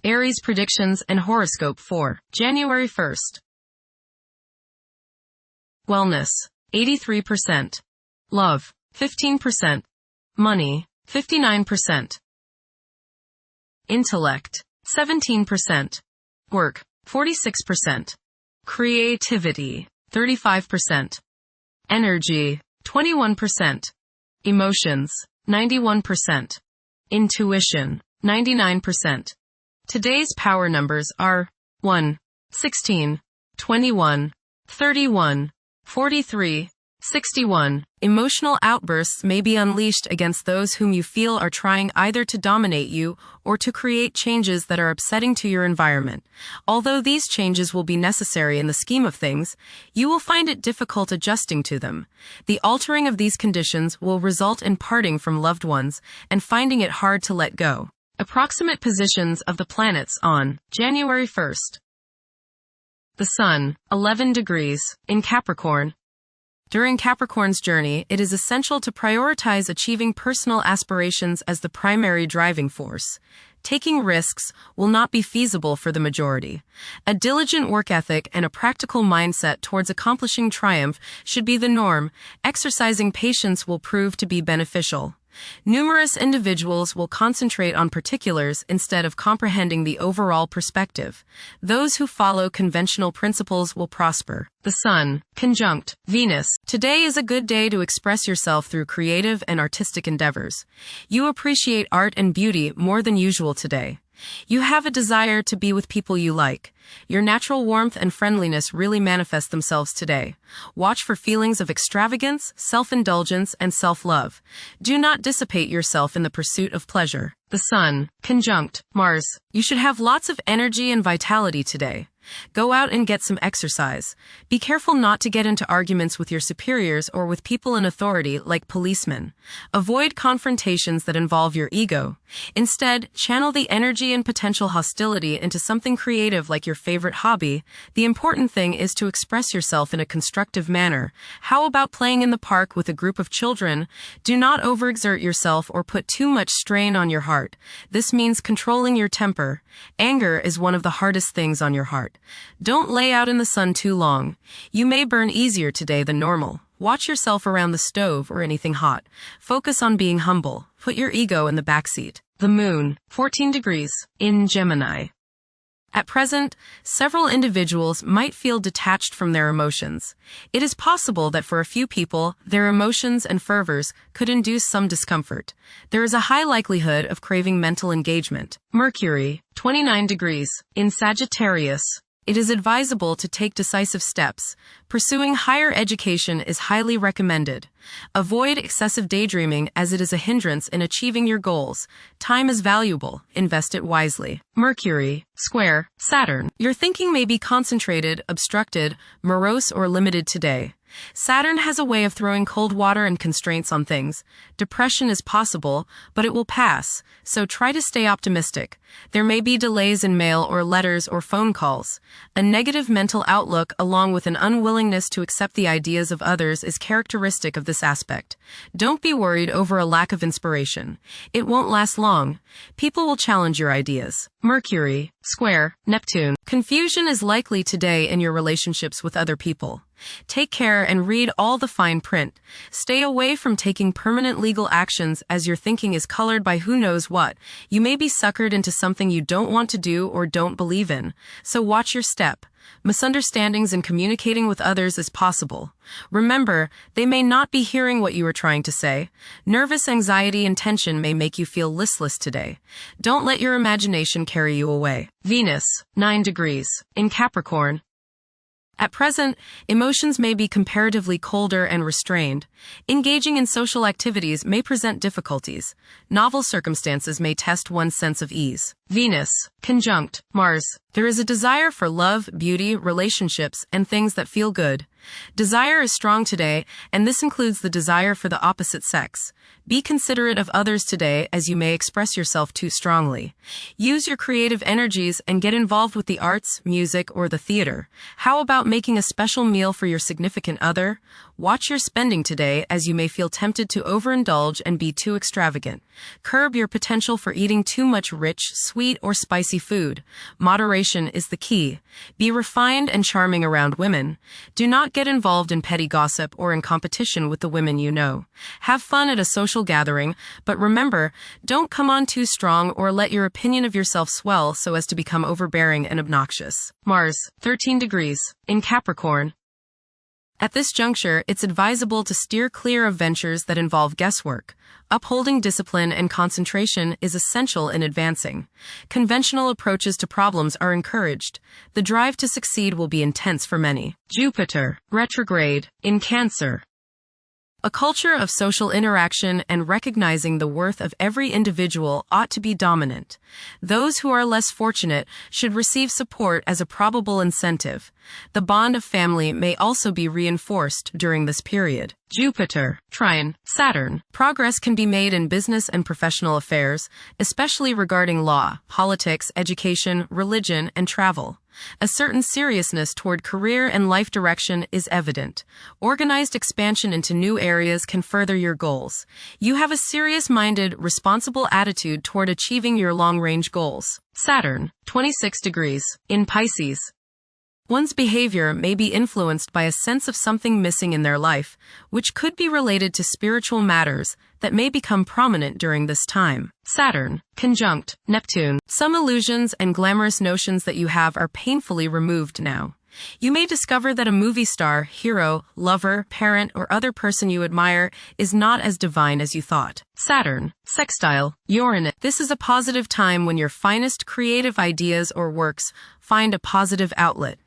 Aries predictions and horoscope for January 1st. Wellness, 83%. Love, 15%. Money, 59%. Intellect, 17%. Work, 46%. Creativity, 35%. Energy, 21%. Emotions, 91%. Intuition, 99%. Today's power numbers are 1, 16, 21, 31, 43, 61. Emotional outbursts may be unleashed against those whom you feel are trying either to dominate you or to create changes that are upsetting to your environment. Although these changes will be necessary in the scheme of things, you will find it difficult adjusting to them. The altering of these conditions will result in parting from loved ones and finding it hard to let go. Approximate positions of the planets on January 1st. The Sun, 11 degrees, in Capricorn. During Capricorn's journey, it is essential to prioritize achieving personal aspirations as the primary driving force. Taking risks will not be feasible for the majority. A diligent work ethic and a practical mindset towards accomplishing triumph should be the norm. Exercising patience will prove to be beneficial. Numerous individuals will concentrate on particulars instead of comprehending the overall perspective. Those who follow conventional principles will prosper. The Sun, conjunct Venus. Today is a good day to express yourself through creative and artistic endeavors. You appreciate art and beauty more than usual today. You have a desire to be with people you like. Your natural warmth and friendliness really manifest themselves today. Watch for feelings of extravagance, self-indulgence, and self-love. Do not dissipate yourself in the pursuit of pleasure. The Sun, conjunct Mars. You should have lots of energy and vitality today. Go out and get some exercise. Be careful not to get into arguments with your superiors or with people in authority like policemen. Avoid confrontations that involve your ego. Instead, channel the energy and potential hostility into something creative like your favorite hobby. The important thing is to express yourself in a constructive manner. How about playing in the park with a group of children? Do not overexert yourself or put too much strain on your heart. This means controlling your temper. Anger is one of the hardest things on your heart. Don't lay out in the sun too long. You may burn easier today than normal. Watch yourself around the stove or anything hot. Focus on being humble. Put your ego in the backseat. The Moon, 14 degrees, in Gemini. At present, several individuals might feel detached from their emotions. It is possible that for a few people, their emotions and fervors could induce some discomfort. There is a high likelihood of craving mental engagement. Mercury, 29 degrees, in Sagittarius. It is advisable to take decisive steps. Pursuing higher education is highly recommended. Avoid excessive daydreaming as it is a hindrance in achieving your goals. Time is valuable. Invest it wisely. Mercury, square Saturn. Your thinking may be concentrated, obstructed, morose, or limited today. Saturn has a way of throwing cold water and constraints on things. Depression is possible, but it will pass, so try to stay optimistic. There may be delays in mail or letters or phone calls. A negative mental outlook along with an unwillingness to accept the ideas of others is characteristic of this aspect. Don't be worried over a lack of inspiration. It won't last long. People will challenge your ideas. Mercury, square Neptune. Confusion is likely today in your relationships with other people. Take care and read all the fine print. Stay away from taking permanent legal actions as your thinking is colored by who knows what. You may be suckered into something you don't want to do or don't believe in. So watch your step. Misunderstandings in communicating with others is possible. Remember, they may not be hearing what you are trying to say. Nervous anxiety and tension may make you feel listless today. Don't let your imagination carry you away. Venus, 9 degrees, in Capricorn. At present, emotions may be comparatively colder and restrained. Engaging in social activities may present difficulties. Novel circumstances may test one's sense of ease. Venus, conjunct Mars. There is a desire for love, beauty, relationships, and things that feel good. Desire is strong today, and this includes the desire for the opposite sex. Be considerate of others today as you may express yourself too strongly. Use your creative energies and get involved with the arts, music, or the theater. How about making a special meal for your significant other? Watch your spending today as you may feel tempted to overindulge and be too extravagant. Curb your potential for eating too much rich, sweet sweet or spicy food. Moderation is the key. Be refined and charming around women. Do not get involved in petty gossip or in competition with the women you know. Have fun at a social gathering, but remember, don't come on too strong or let your opinion of yourself swell so as to become overbearing and obnoxious. Mars, 13 degrees, in Capricorn. At this juncture, it's advisable to steer clear of ventures that involve guesswork. Upholding discipline and concentration is essential in advancing. Conventional approaches to problems are encouraged. The drive to succeed will be intense for many. Jupiter, retrograde, in Cancer. A culture of social interaction and recognizing the worth of every individual ought to be dominant. Those who are less fortunate should receive support as a probable incentive. The bond of family may also be reinforced during this period. Jupiter, trine, Saturn. Progress can be made in business and professional affairs, especially regarding law, politics, education, religion, and travel. A certain seriousness toward career and life direction is evident. Organized expansion into new areas can further your goals. You have a serious-minded, responsible attitude toward achieving your long-range goals. Saturn, 26 degrees, in Pisces. One's behavior may be influenced by a sense of something missing in their life, which could be related to spiritual matters that may become prominent during this time. Saturn, conjunct Neptune. Some illusions and glamorous notions that you have are painfully removed now. You may discover that a movie star, hero, lover, parent, or other person you admire is not as divine as you thought. Saturn, sextile Uranus. This is a positive time when your finest creative ideas or works find a positive outlet.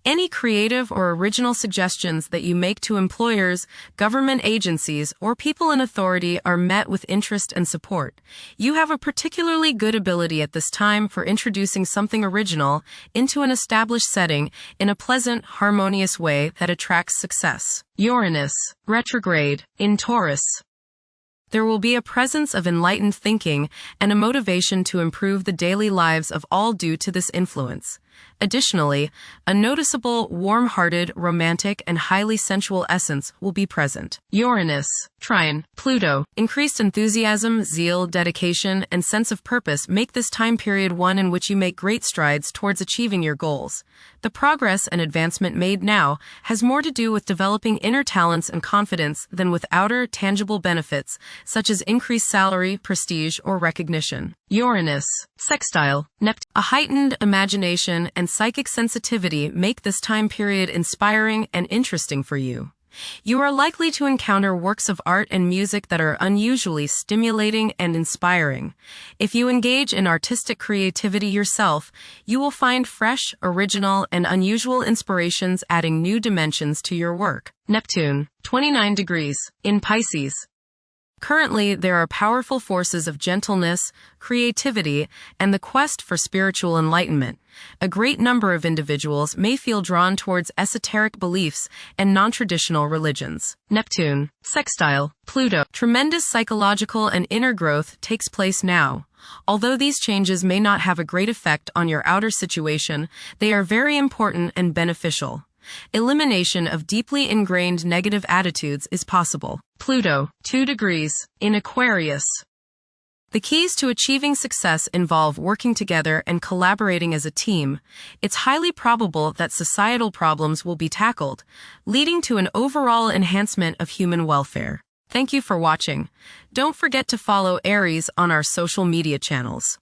Any creative or original suggestions that you make to employers, government agencies, or people in authority are met with interest and support. You have a particularly good ability at this time for introducing something original into an established setting in a pleasant, harmonious way that attracts success. Uranus, retrograde, in Taurus. There will be a presence of enlightened thinking and a motivation to improve the daily lives of all due to this influence. Additionally, a noticeable, warm-hearted, romantic, and highly sensual essence will be present. Uranus, trine, Pluto. Increased enthusiasm, zeal, dedication, and sense of purpose make this time period one in which you make great strides towards achieving your goals. The progress and advancement made now has more to do with developing inner talents and confidence than with outer, tangible benefits, such as increased salary, prestige, or recognition. Uranus, sextile Neptune. A heightened imagination and psychic sensitivity make this time period inspiring and interesting for you. You are likely to encounter works of art and music that are unusually stimulating and inspiring. If you engage in artistic creativity yourself, you will find fresh, original, and unusual inspirations adding new dimensions to your work. Neptune, 29 degrees, in Pisces. Currently, there are powerful forces of gentleness, creativity, and the quest for spiritual enlightenment. A great number of individuals may feel drawn towards esoteric beliefs and non-traditional religions. Neptune, sextile Pluto. Tremendous psychological and inner growth takes place now. Although these changes may not have a great effect on your outer situation, they are very important and beneficial. Elimination of deeply ingrained negative attitudes is possible. Pluto, 2 degrees, in Aquarius. The keys to achieving success involve working together and collaborating as a team. It's highly probable that societal problems will be tackled, leading to an overall enhancement of human welfare. Thank you for watching. Don't forget to follow Aries on our social media channels.